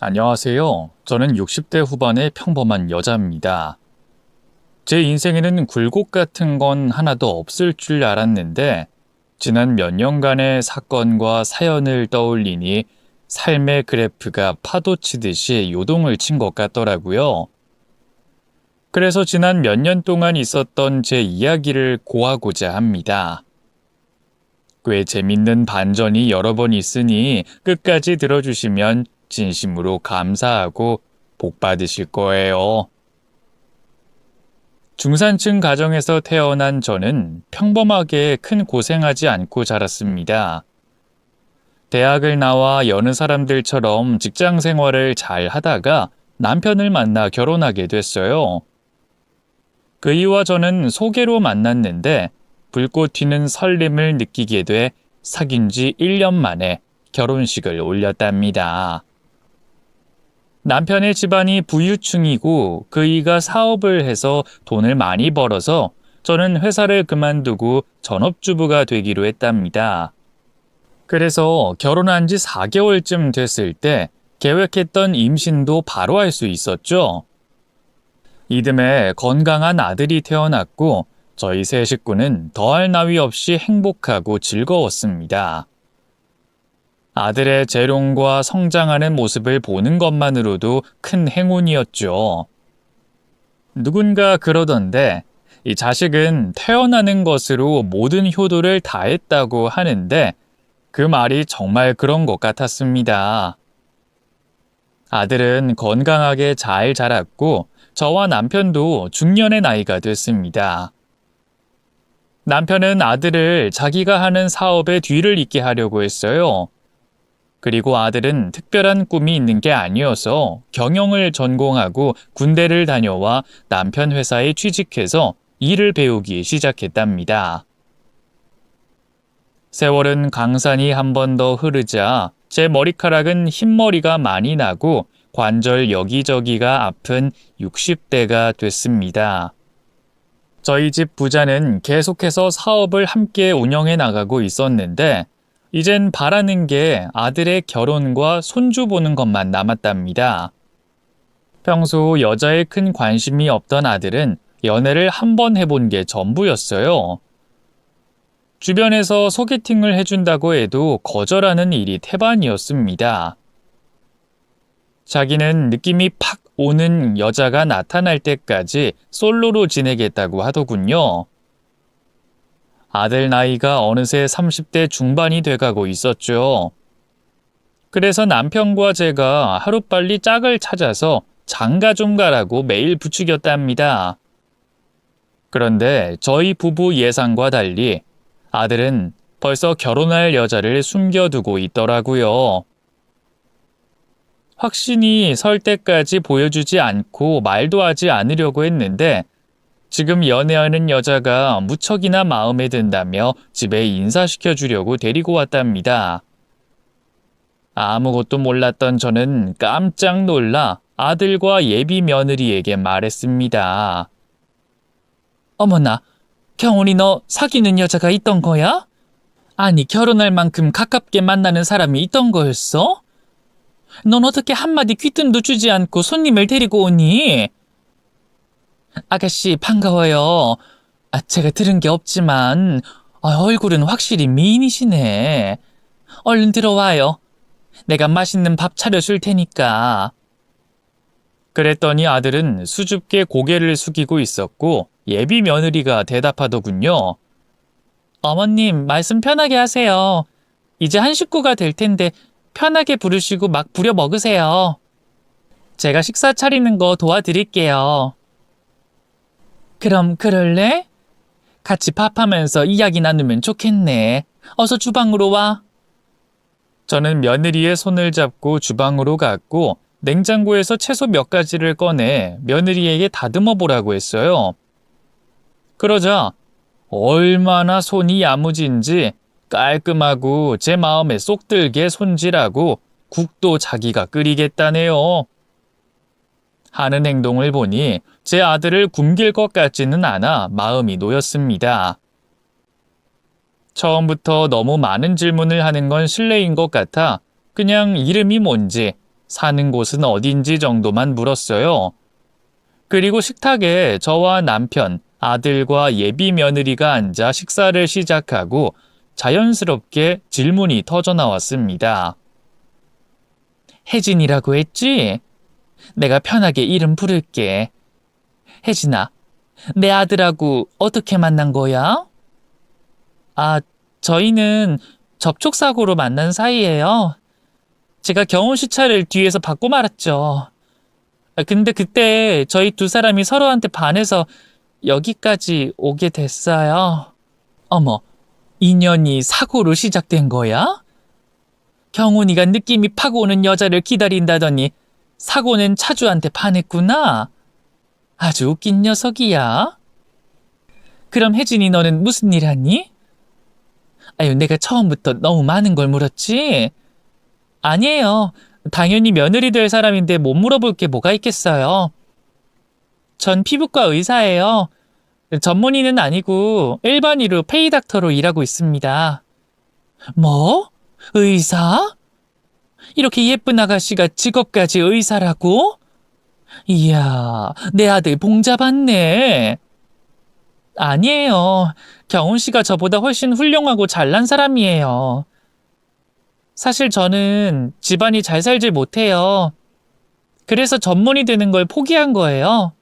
안녕하세요. 저는 60대 후반의 평범한 여자입니다. 제 인생에는 굴곡 같은 건 하나도 없을 줄 알았는데, 지난 몇 년간의 사건과 사연을 떠올리니 삶의 그래프가 파도 치듯이 요동을 친 것 같더라고요. 그래서 지난 몇 년 동안 있었던 제 이야기를 고하고자 합니다. 꽤 재밌는 반전이 여러 번 있으니 끝까지 들어주시면 진심으로 감사하고 복 받으실 거예요. 중산층 가정에서 태어난 저는 평범하게 큰 고생하지 않고 자랐습니다. 대학을 나와 여느 사람들처럼 직장 생활을 잘 하다가 남편을 만나 결혼하게 됐어요. 그이와 저는 소개로 만났는데 불꽃 튀는 설렘을 느끼게 돼 사귄 지 1년 만에 결혼식을 올렸답니다. 남편의 집안이 부유층이고 그이가 사업을 해서 돈을 많이 벌어서 저는 회사를 그만두고 전업주부가 되기로 했답니다. 그래서 결혼한 지 4개월쯤 됐을 때 계획했던 임신도 바로 할 수 있었죠. 이듬해 건강한 아들이 태어났고 저희 세 식구는 더할 나위 없이 행복하고 즐거웠습니다. 아들의 재롱과 성장하는 모습을 보는 것만으로도 큰 행운이었죠. 누군가 그러던데 이 자식은 태어나는 것으로 모든 효도를 다했다고 하는데 그 말이 정말 그런 것 같았습니다. 아들은 건강하게 잘 자랐고 저와 남편도 중년의 나이가 됐습니다. 남편은 아들을 자기가 하는 사업에 뒤를 잇게 하려고 했어요. 그리고 아들은 특별한 꿈이 있는 게 아니어서 경영을 전공하고 군대를 다녀와 남편 회사에 취직해서 일을 배우기 시작했답니다. 세월은 강산이 한 번 더 흐르자 제 머리카락은 흰머리가 많이 나고 관절 여기저기가 아픈 60대가 됐습니다. 저희 집 부자는 계속해서 사업을 함께 운영해 나가고 있었는데 이젠 바라는 게 아들의 결혼과 손주 보는 것만 남았답니다. 평소 여자에 큰 관심이 없던 아들은 연애를 한 번 해본 게 전부였어요. 주변에서 소개팅을 해준다고 해도 거절하는 일이 태반이었습니다. 자기는 느낌이 팍 오는 여자가 나타날 때까지 솔로로 지내겠다고 하더군요. 아들 나이가 어느새 30대 중반이 돼가고 있었죠. 그래서 남편과 제가 하루빨리 짝을 찾아서 장가 좀 가라고 매일 부추겼답니다. 그런데 저희 부부 예상과 달리 아들은 벌써 결혼할 여자를 숨겨두고 있더라고요. 확신이 설 때까지 보여주지 않고 말도 하지 않으려고 했는데 지금 연애하는 여자가 무척이나 마음에 든다며 집에 인사시켜주려고 데리고 왔답니다. 아무것도 몰랐던 저는 깜짝 놀라 아들과 예비 며느리에게 말했습니다. 어머나, 경훈이 너 사귀는 여자가 있던 거야? 아니, 결혼할 만큼 가깝게 만나는 사람이 있던 거였어? 넌 어떻게 한마디 귀뜸도 주지 않고 손님을 데리고 오니? 아가씨 반가워요. 제가 들은 게 없지만 얼굴은 확실히 미인이시네. 얼른 들어와요. 내가 맛있는 밥 차려줄 테니까. 그랬더니 아들은 수줍게 고개를 숙이고 있었고 예비 며느리가 대답하더군요. 어머님, 말씀 편하게 하세요. 이제 한 식구가 될 텐데 편하게 부르시고 막 부려 먹으세요. 제가 식사 차리는 거 도와드릴게요. 그럼 그럴래? 같이 밥하면서 이야기 나누면 좋겠네. 어서 주방으로 와. 저는 며느리의 손을 잡고 주방으로 갔고 냉장고에서 채소 몇 가지를 꺼내 며느리에게 다듬어 보라고 했어요. 그러자 얼마나 손이 야무진지 깔끔하고 제 마음에 쏙 들게 손질하고 국도 자기가 끓이겠다네요. 하는 행동을 보니 제 아들을 굶길 것 같지는 않아 마음이 놓였습니다. 처음부터 너무 많은 질문을 하는 건 실례인 것 같아 그냥 이름이 뭔지, 사는 곳은 어딘지 정도만 물었어요. 그리고 식탁에 저와 남편, 아들과 예비 며느리가 앉아 식사를 시작하고 자연스럽게 질문이 터져 나왔습니다. 혜진이라고 했지? 내가 편하게 이름 부를게. 혜진아, 내 아들하고 어떻게 만난 거야? 아, 저희는 접촉사고로 만난 사이예요. 제가 경호시차를 뒤에서 받고 말았죠. 근데 그때 저희 두 사람이 서로한테 반해서 여기까지 오게 됐어요. 어머, 인연이 사고로 시작된 거야? 경훈이가 느낌이 팍 오는 여자를 기다린다더니 사고는 차주한테 반했구나. 아주 웃긴 녀석이야. 그럼 혜진이 너는 무슨 일 하니? 아유, 내가 처음부터 너무 많은 걸 물었지? 아니에요. 당연히 며느리 될 사람인데 못 물어볼 게 뭐가 있겠어요. 전 피부과 의사예요. 전문의는 아니고 일반의로 페이닥터로 일하고 있습니다. 뭐? 의사? 이렇게 예쁜 아가씨가 직업까지 의사라고? 이야, 내 아들 봉잡았네. 아니에요. 경훈 씨가 저보다 훨씬 훌륭하고 잘난 사람이에요. 사실 저는 집안이 잘 살질 못해요. 그래서 전문의 되는 걸 포기한 거예요.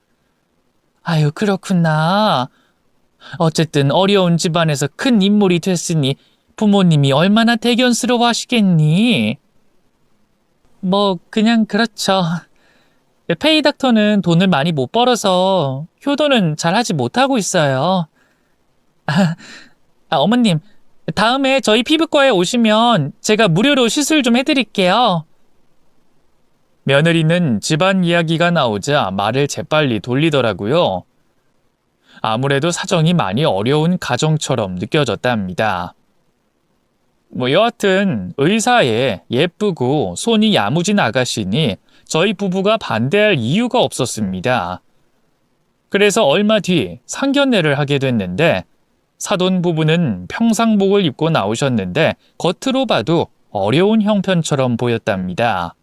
아유, 그렇구나. 어쨌든 어려운 집안에서 큰 인물이 됐으니 부모님이 얼마나 대견스러워 하시겠니? 뭐 그냥 그렇죠. 페이닥터는 돈을 많이 못 벌어서 효도는 잘하지 못하고 있어요. 어머님, 다음에 저희 피부과에 오시면 제가 무료로 시술 좀 해드릴게요. 며느리는 집안 이야기가 나오자 말을 재빨리 돌리더라고요. 아무래도 사정이 많이 어려운 가정처럼 느껴졌답니다. 여하튼 의사에 예쁘고 손이 야무진 아가씨니 저희 부부가 반대할 이유가 없었습니다. 그래서 얼마 뒤 상견례를 하게 됐는데 사돈 부부는 평상복을 입고 나오셨는데 겉으로 봐도 어려운 형편처럼 보였답니다.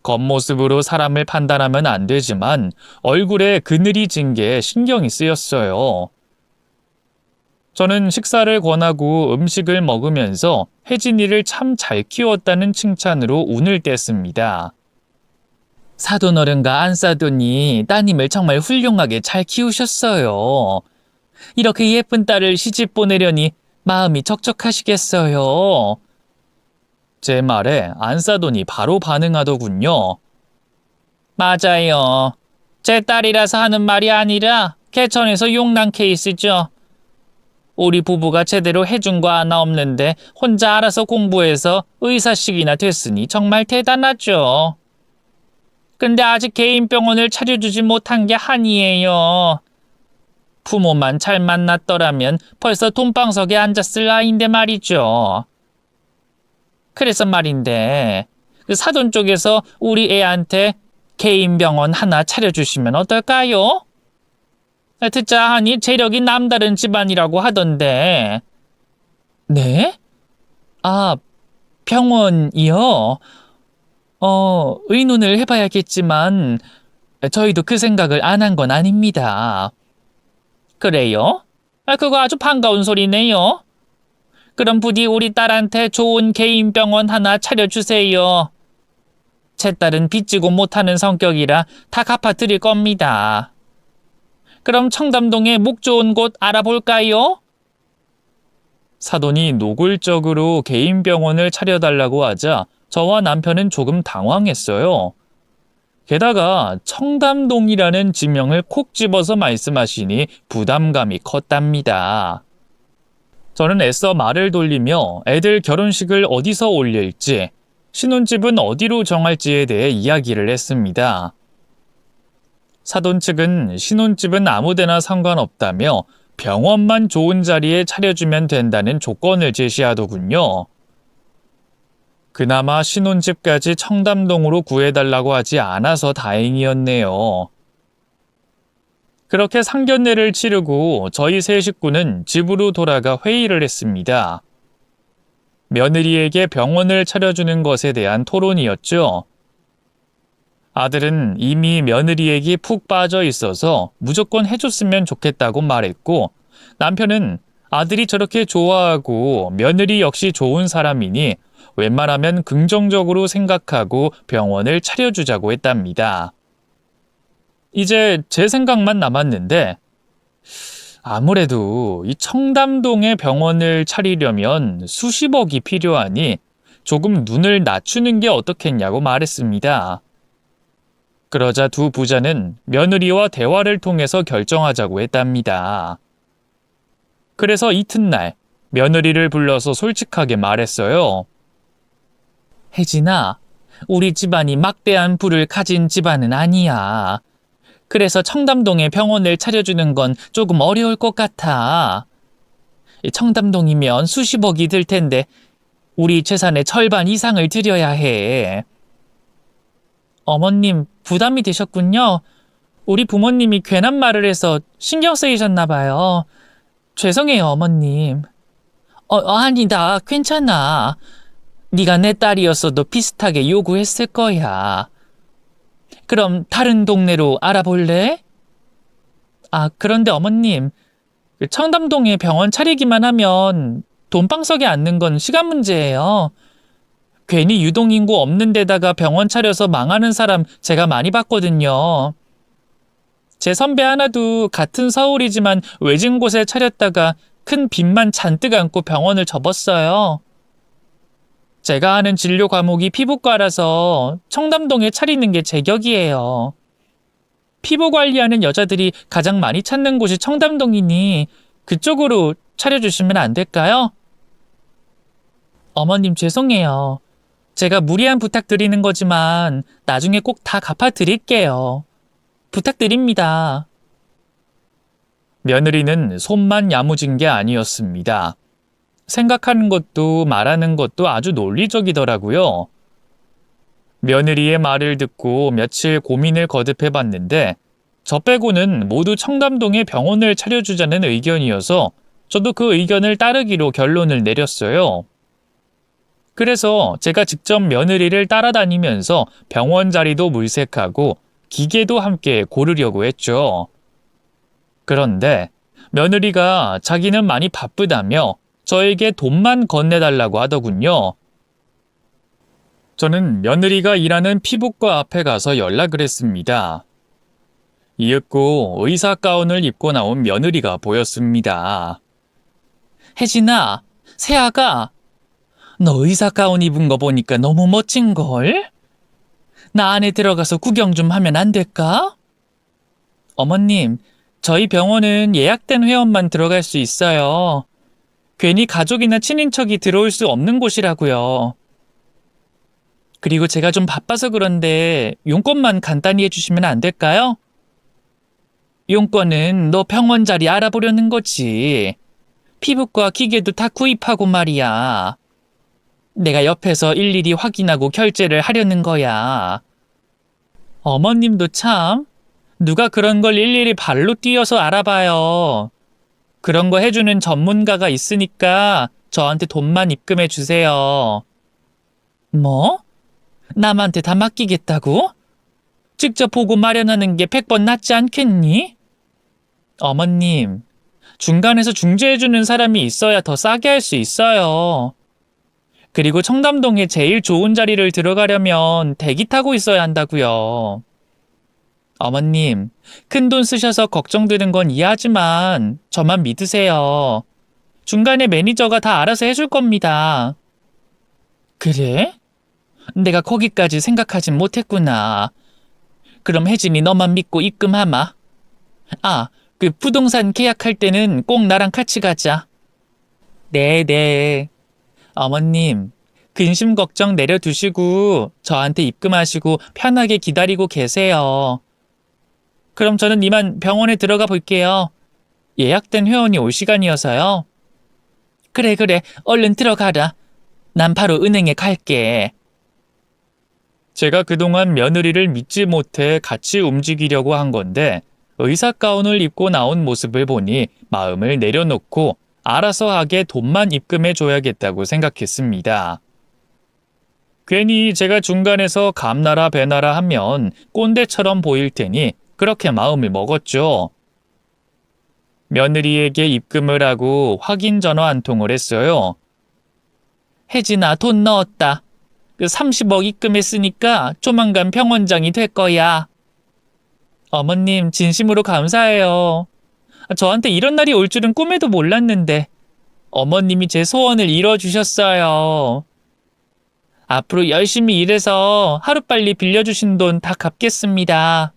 겉모습으로 사람을 판단하면 안 되지만 얼굴에 그늘이 진 게 신경이 쓰였어요. 저는 식사를 권하고 음식을 먹으면서 혜진이를 참 잘 키웠다는 칭찬으로 운을 뗐습니다. 사돈 어른과 안사돈이 따님을 정말 훌륭하게 잘 키우셨어요. 이렇게 예쁜 딸을 시집 보내려니 마음이 적적하시겠어요. 제 말에 안사돈이 바로 반응하더군요. 맞아요. 제 딸이라서 하는 말이 아니라 개천에서 용난 케이스죠. 우리 부부가 제대로 해준 거 하나 없는데 혼자 알아서 공부해서 의사식이나 됐으니 정말 대단하죠. 근데 아직 개인 병원을 차려주지 못한 게 한이에요. 부모만 잘 만났더라면 벌써 돈방석에 앉았을 나이인데 말이죠. 그래서 말인데 그 사돈 쪽에서 우리 애한테 개인 병원 하나 차려주시면 어떨까요? 듣자 하니 재력이 남다른 집안이라고 하던데. 네? 아, 병원이요? 의논을 해봐야겠지만 저희도 그 생각을 안 한 건 아닙니다. 그래요? 그거 아주 반가운 소리네요. 그럼 부디 우리 딸한테 좋은 개인 병원 하나 차려주세요. 제 딸은 빚지고 못하는 성격이라 다 갚아드릴 겁니다. 그럼 청담동에 목 좋은 곳 알아볼까요? 사돈이 노골적으로 개인 병원을 차려달라고 하자 저와 남편은 조금 당황했어요. 게다가 청담동이라는 지명을 콕 집어서 말씀하시니 부담감이 컸답니다. 저는 애써 말을 돌리며 애들 결혼식을 어디서 올릴지, 신혼집은 어디로 정할지에 대해 이야기를 했습니다. 사돈 측은 신혼집은 아무데나 상관없다며 병원만 좋은 자리에 차려주면 된다는 조건을 제시하더군요. 그나마 신혼집까지 청담동으로 구해달라고 하지 않아서 다행이었네요. 그렇게 상견례를 치르고 저희 세 식구는 집으로 돌아가 회의를 했습니다. 며느리에게 병원을 차려주는 것에 대한 토론이었죠. 아들은 이미 며느리에게 푹 빠져 있어서 무조건 해줬으면 좋겠다고 말했고, 남편은 아들이 저렇게 좋아하고 며느리 역시 좋은 사람이니 웬만하면 긍정적으로 생각하고 병원을 차려주자고 했답니다. 이제 제 생각만 남았는데, 아무래도 이 청담동에 병원을 차리려면 수십억이 필요하니 조금 눈을 낮추는 게 어떻겠냐고 말했습니다. 그러자 두 부자는 며느리와 대화를 통해서 결정하자고 했답니다. 그래서 이튿날 며느리를 불러서 솔직하게 말했어요. 혜진아, 우리 집안이 막대한 부를 가진 집안은 아니야. 그래서 청담동에 병원을 차려주는 건 조금 어려울 것 같아. 청담동이면 수십억이 들 텐데 우리 재산의 절반 이상을 들여야 해. 어머님, 부담이 되셨군요. 우리 부모님이 괜한 말을 해서 신경 쓰이셨나 봐요. 죄송해요, 어머님. 아니다, 괜찮아. 네가 내 딸이었어도 비슷하게 요구했을 거야. 그럼 다른 동네로 알아볼래? 그런데 어머님, 청담동에 병원 차리기만 하면 돈방석에 앉는 건 시간 문제예요. 괜히 유동인구 없는 데다가 병원 차려서 망하는 사람 제가 많이 봤거든요. 제 선배 하나도 같은 서울이지만 외진 곳에 차렸다가 큰 빚만 잔뜩 안고 병원을 접었어요. 제가 하는 진료 과목이 피부과라서 청담동에 차리는 게 제격이에요. 피부 관리하는 여자들이 가장 많이 찾는 곳이 청담동이니 그쪽으로 차려주시면 안 될까요? 어머님, 죄송해요. 제가 무리한 부탁 드리는 거지만 나중에 꼭 다 갚아드릴게요. 부탁드립니다. 며느리는 손만 야무진 게 아니었습니다. 생각하는 것도 말하는 것도 아주 논리적이더라고요. 며느리의 말을 듣고 며칠 고민을 거듭해 봤는데 저 빼고는 모두 청담동에 병원을 차려주자는 의견이어서 저도 그 의견을 따르기로 결론을 내렸어요. 그래서 제가 직접 며느리를 따라다니면서 병원 자리도 물색하고 기계도 함께 고르려고 했죠. 그런데 며느리가 자기는 많이 바쁘다며 저에게 돈만 건네달라고 하더군요. 저는 며느리가 일하는 피부과 앞에 가서 연락을 했습니다. 이윽고 의사 가운을 입고 나온 며느리가 보였습니다. 혜진아, 새아가, 너 의사 가운 입은 거 보니까 너무 멋진걸? 나 안에 들어가서 구경 좀 하면 안 될까? 어머님, 저희 병원은 예약된 회원만 들어갈 수 있어요. 괜히 가족이나 친인척이 들어올 수 없는 곳이라고요. 그리고 제가 좀 바빠서 그런데 용건만 간단히 해주시면 안 될까요? 용건은 너 병원 자리 알아보려는 거지. 피부과 기계도 다 구입하고 말이야. 내가 옆에서 일일이 확인하고 결제를 하려는 거야. 어머님도 참, 누가 그런 걸 일일이 발로 뛰어서 알아봐요. 그런 거 해주는 전문가가 있으니까 저한테 돈만 입금해 주세요. 뭐? 남한테 다 맡기겠다고? 직접 보고 마련하는 게 100번 낫지 않겠니? 어머님, 중간에서 중재해주는 사람이 있어야 더 싸게 할 수 있어요. 그리고 청담동에 제일 좋은 자리를 들어가려면 대기 타고 있어야 한다고요. 어머님, 큰돈 쓰셔서 걱정되는 건 이해하지만 저만 믿으세요. 중간에 매니저가 다 알아서 해줄 겁니다. 그래? 내가 거기까지 생각하진 못했구나. 그럼 혜진이 너만 믿고 입금하마. 그 부동산 계약할 때는 꼭 나랑 같이 가자. 네. 어머님, 근심 걱정 내려두시고 저한테 입금하시고 편하게 기다리고 계세요. 그럼 저는 이만 병원에 들어가 볼게요. 예약된 회원이 올 시간이어서요. 그래, 얼른 들어가라. 난 바로 은행에 갈게. 제가 그동안 며느리를 믿지 못해 같이 움직이려고 한 건데 의사 가운을 입고 나온 모습을 보니 마음을 내려놓고 알아서 하게 돈만 입금해 줘야겠다고 생각했습니다. 괜히 제가 중간에서 감나라 배나라 하면 꼰대처럼 보일 테니 그렇게 마음을 먹었죠. 며느리에게 입금을 하고 확인 전화 한 통을 했어요. 혜진아, 돈 넣었다. 30억 입금했으니까 조만간 병원장이 될 거야. 어머님, 진심으로 감사해요. 저한테 이런 날이 올 줄은 꿈에도 몰랐는데 어머님이 제 소원을 이뤄주셨어요. 앞으로 열심히 일해서 하루빨리 빌려주신 돈 다 갚겠습니다.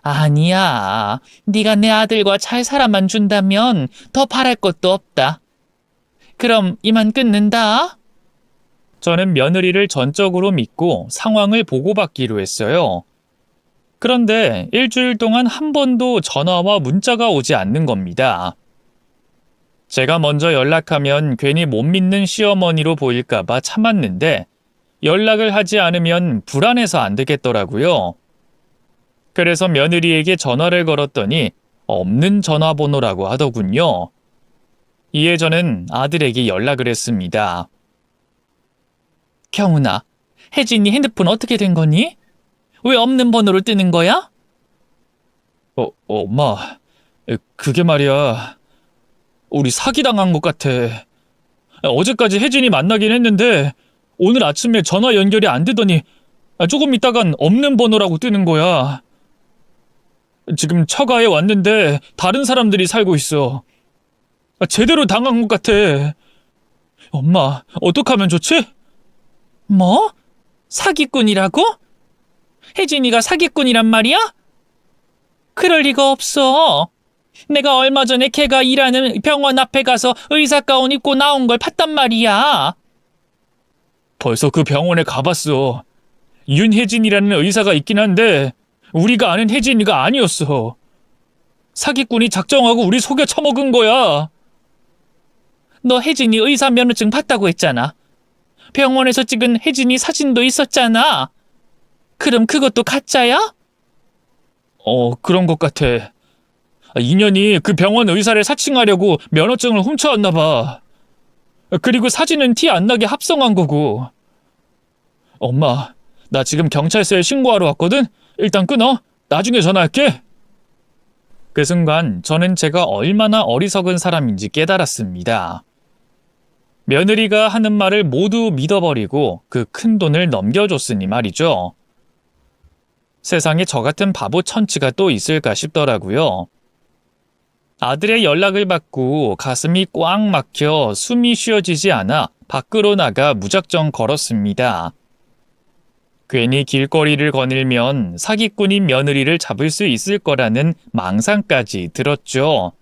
아니야. 네가 내 아들과 잘 살아만 준다면 더 바랄 것도 없다. 그럼 이만 끊는다. 저는 며느리를 전적으로 믿고 상황을 보고받기로 했어요. 그런데 일주일 동안 한 번도 전화와 문자가 오지 않는 겁니다. 제가 먼저 연락하면 괜히 못 믿는 시어머니로 보일까봐 참았는데 연락을 하지 않으면 불안해서 안 되겠더라고요. 그래서 며느리에게 전화를 걸었더니 없는 전화번호라고 하더군요. 이에 저는 아들에게 연락을 했습니다. 경훈아, 혜진이 핸드폰 어떻게 된 거니? 왜 없는 번호로 뜨는 거야? 엄마, 그게 말이야. 우리 사기당한 것 같아. 어제까지 혜진이 만나긴 했는데 오늘 아침에 전화 연결이 안 되더니 조금 있다간 없는 번호라고 뜨는 거야. 지금 처가에 왔는데 다른 사람들이 살고 있어. 제대로 당한 것 같아. 엄마, 어떡하면 좋지? 뭐? 사기꾼이라고? 혜진이가 사기꾼이란 말이야? 그럴 리가 없어. 내가 얼마 전에 걔가 일하는 병원 앞에 가서 의사 가운 입고 나온 걸 봤단 말이야. 벌써 그 병원에 가봤어. 윤혜진이라는 의사가 있긴 한데 우리가 아는 혜진이가 아니었어. 사기꾼이 작정하고 우리 속여 처먹은 거야. 너 혜진이 의사 면허증 봤다고 했잖아. 병원에서 찍은 혜진이 사진도 있었잖아. 그럼 그것도 가짜야? 그런 것 같아. 인연이 그 병원 의사를 사칭하려고 면허증을 훔쳐왔나 봐. 그리고 사진은 티 안 나게 합성한 거고. 엄마, 나 지금 경찰서에 신고하러 왔거든? 일단 끊어. 나중에 전화할게. 그 순간 저는 제가 얼마나 어리석은 사람인지 깨달았습니다. 며느리가 하는 말을 모두 믿어버리고 그 큰 돈을 넘겨줬으니 말이죠. 세상에 저 같은 바보 천치가 또 있을까 싶더라고요. 아들의 연락을 받고 가슴이 꽉 막혀 숨이 쉬어지지 않아 밖으로 나가 무작정 걸었습니다. 괜히 길거리를 거닐면 사기꾼인 며느리를 잡을 수 있을 거라는 망상까지 들었죠.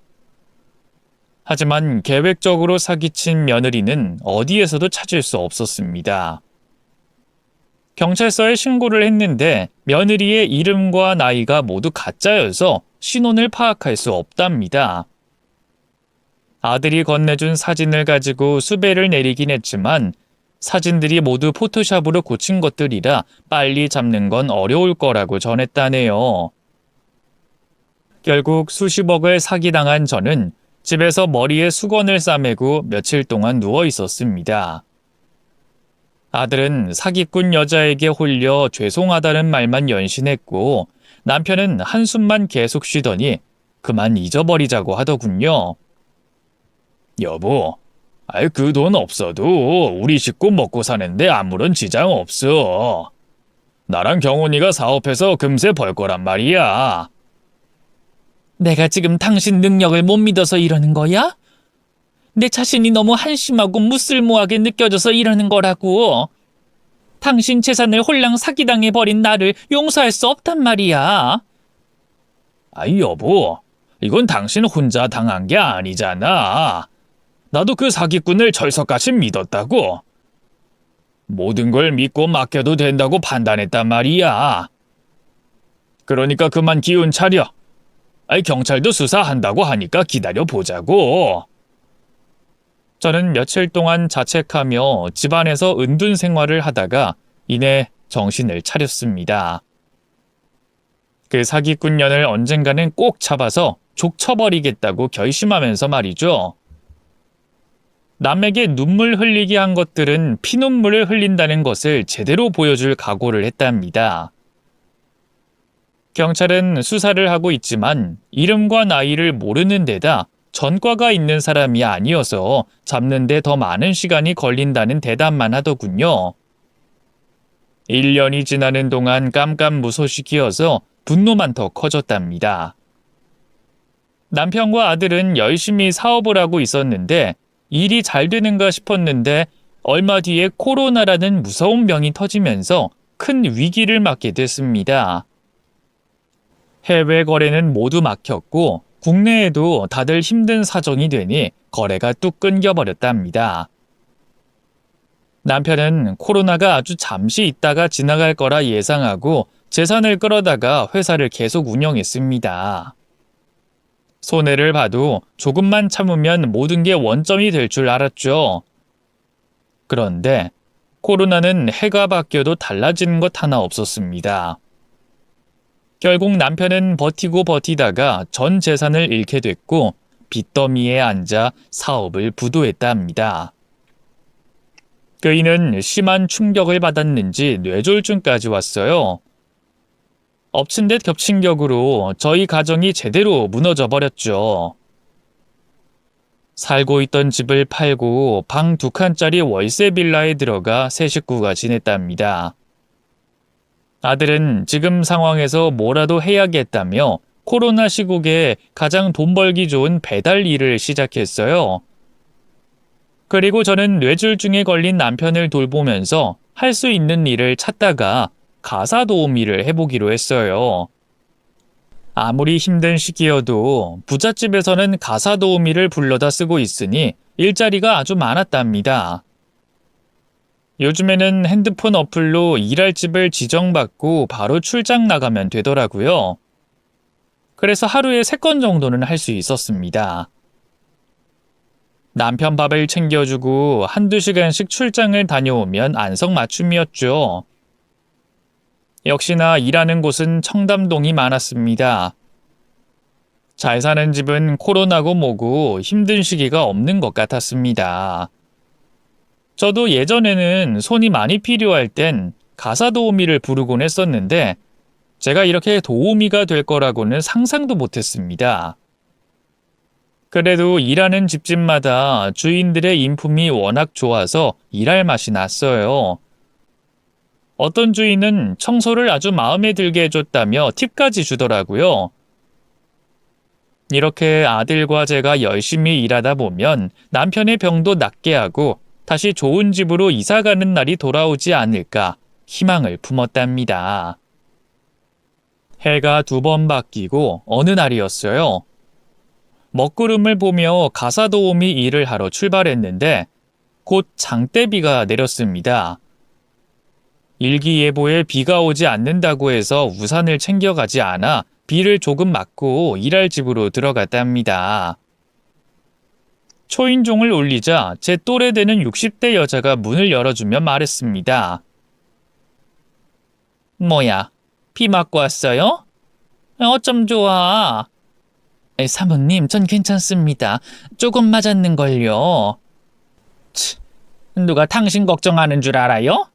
하지만 계획적으로 사기친 며느리는 어디에서도 찾을 수 없었습니다. 경찰서에 신고를 했는데 며느리의 이름과 나이가 모두 가짜여서 신원을 파악할 수 없답니다. 아들이 건네준 사진을 가지고 수배를 내리긴 했지만 사진들이 모두 포토샵으로 고친 것들이라 빨리 잡는 건 어려울 거라고 전했다네요. 결국 수십억을 사기당한 저는 집에서 머리에 수건을 싸매고 며칠 동안 누워 있었습니다. 아들은 사기꾼 여자에게 홀려 죄송하다는 말만 연신했고 남편은 한숨만 계속 쉬더니 그만 잊어버리자고 하더군요. 여보, 그 돈 없어도 우리 식구 먹고 사는데 아무런 지장 없어. 나랑 경훈이가 사업해서 금세 벌 거란 말이야. 내가 지금 당신 능력을 못 믿어서 이러는 거야? 내 자신이 너무 한심하고 무쓸모하게 느껴져서 이러는 거라고. 당신 재산을 홀랑 사기당해버린 나를 용서할 수 없단 말이야. 여보, 이건 당신 혼자 당한 게 아니잖아. 나도 그 사기꾼을 철석같이 믿었다고. 모든 걸 믿고 맡겨도 된다고 판단했단 말이야. 그러니까 그만 기운 차려. 경찰도 수사한다고 하니까 기다려보자고. 저는 며칠 동안 자책하며 집안에서 은둔 생활을 하다가 이내 정신을 차렸습니다. 그 사기꾼년을 언젠가는 꼭 잡아서 족쳐버리겠다고 결심하면서 말이죠. 남에게 눈물 흘리게 한 것들은 피눈물을 흘린다는 것을 제대로 보여줄 각오를 했답니다. 경찰은 수사를 하고 있지만 이름과 나이를 모르는 데다 전과가 있는 사람이 아니어서 잡는 데 더 많은 시간이 걸린다는 대답만 하더군요. 1년이 지나는 동안 깜깜무소식이어서 분노만 더 커졌답니다. 남편과 아들은 열심히 사업을 하고 있었는데 일이 잘 되는가 싶었는데 얼마 뒤에 코로나라는 무서운 병이 터지면서 큰 위기를 맞게 됐습니다. 해외 거래는 모두 막혔고 국내에도 다들 힘든 사정이 되니 거래가 뚝 끊겨버렸답니다. 남편은 코로나가 아주 잠시 있다가 지나갈 거라 예상하고 재산을 끌어다가 회사를 계속 운영했습니다. 손해를 봐도 조금만 참으면 모든 게 원점이 될 줄 알았죠. 그런데 코로나는 해가 바뀌어도 달라지는 것 하나 없었습니다. 결국 남편은 버티고 버티다가 전 재산을 잃게 됐고 빚더미에 앉아 사업을 부도했답니다. 그이는 심한 충격을 받았는지 뇌졸중까지 왔어요. 엎친 데 겹친 격으로 저희 가정이 제대로 무너져 버렸죠. 살고 있던 집을 팔고 방 2칸짜리 월세 빌라에 들어가 세 식구가 지냈답니다. 아들은 지금 상황에서 뭐라도 해야겠다며 코로나 시국에 가장 돈 벌기 좋은 배달 일을 시작했어요. 그리고 저는 뇌졸중에 걸린 남편을 돌보면서 할 수 있는 일을 찾다가 가사 도우미 일을 해보기로 했어요. 아무리 힘든 시기여도 부잣집에서는 가사 도우미를 불러다 쓰고 있으니 일자리가 아주 많았답니다. 요즘에는 핸드폰 어플로 일할 집을 지정받고 바로 출장 나가면 되더라고요. 그래서 하루에 3건 정도는 할 수 있었습니다. 남편 밥을 챙겨주고 1~2시간씩 출장을 다녀오면 안성맞춤이었죠. 역시나 일하는 곳은 청담동이 많았습니다. 잘 사는 집은 코로나고 뭐고 힘든 시기가 없는 것 같았습니다. 저도 예전에는 손이 많이 필요할 땐 가사 도우미를 부르곤 했었는데 제가 이렇게 도우미가 될 거라고는 상상도 못했습니다. 그래도 일하는 집집마다 주인들의 인품이 워낙 좋아서 일할 맛이 났어요. 어떤 주인은 청소를 아주 마음에 들게 해줬다며 팁까지 주더라고요. 이렇게 아들과 제가 열심히 일하다 보면 남편의 병도 낫게 하고 다시 좋은 집으로 이사가는 날이 돌아오지 않을까 희망을 품었답니다. 해가 2번 바뀌고 어느 날이었어요. 먹구름을 보며 가사 도우미 일을 하러 출발했는데 곧 장대비가 내렸습니다. 일기예보에 비가 오지 않는다고 해서 우산을 챙겨가지 않아 비를 조금 맞고 일할 집으로 들어갔답니다. 초인종을 울리자 제 또래 되는 60대 여자가 문을 열어주며 말했습니다. 뭐야, 비 맞고 왔어요? 어쩜 좋아. 사모님, 전 괜찮습니다. 조금 맞았는걸요. 누가 당신 걱정하는 줄 알아요?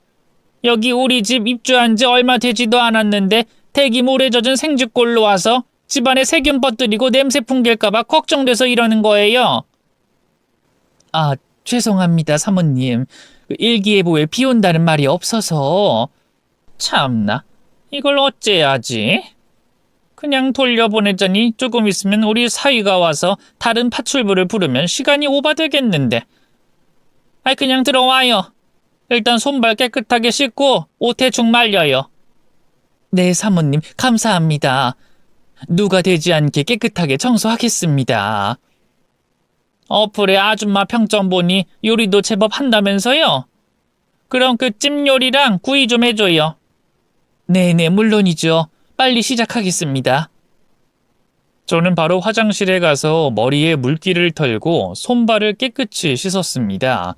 여기 우리 집 입주한 지 얼마 되지도 않았는데 대기 모래 젖은 생쥐꼴로 와서 집안에 세균 퍼뜨리고 냄새 풍길까봐 걱정돼서 이러는 거예요. 아, 죄송합니다, 사모님. 일기예보에 비 온다는 말이 없어서. 참나, 이걸 어째야지? 그냥 돌려보내자니 조금 있으면 우리 사위가 와서 다른 파출부를 부르면 시간이 오바되겠는데. 그냥 들어와요. 일단 손발 깨끗하게 씻고 옷 대충 말려요. 네, 사모님, 감사합니다. 누가 되지 않게 깨끗하게 청소하겠습니다. 어플에 아줌마 평점 보니 요리도 제법 한다면서요? 그럼 그 찜 요리랑 구이 좀 해줘요. 네네, 물론이죠. 빨리 시작하겠습니다. 저는 바로 화장실에 가서 머리에 물기를 털고 손발을 깨끗이 씻었습니다.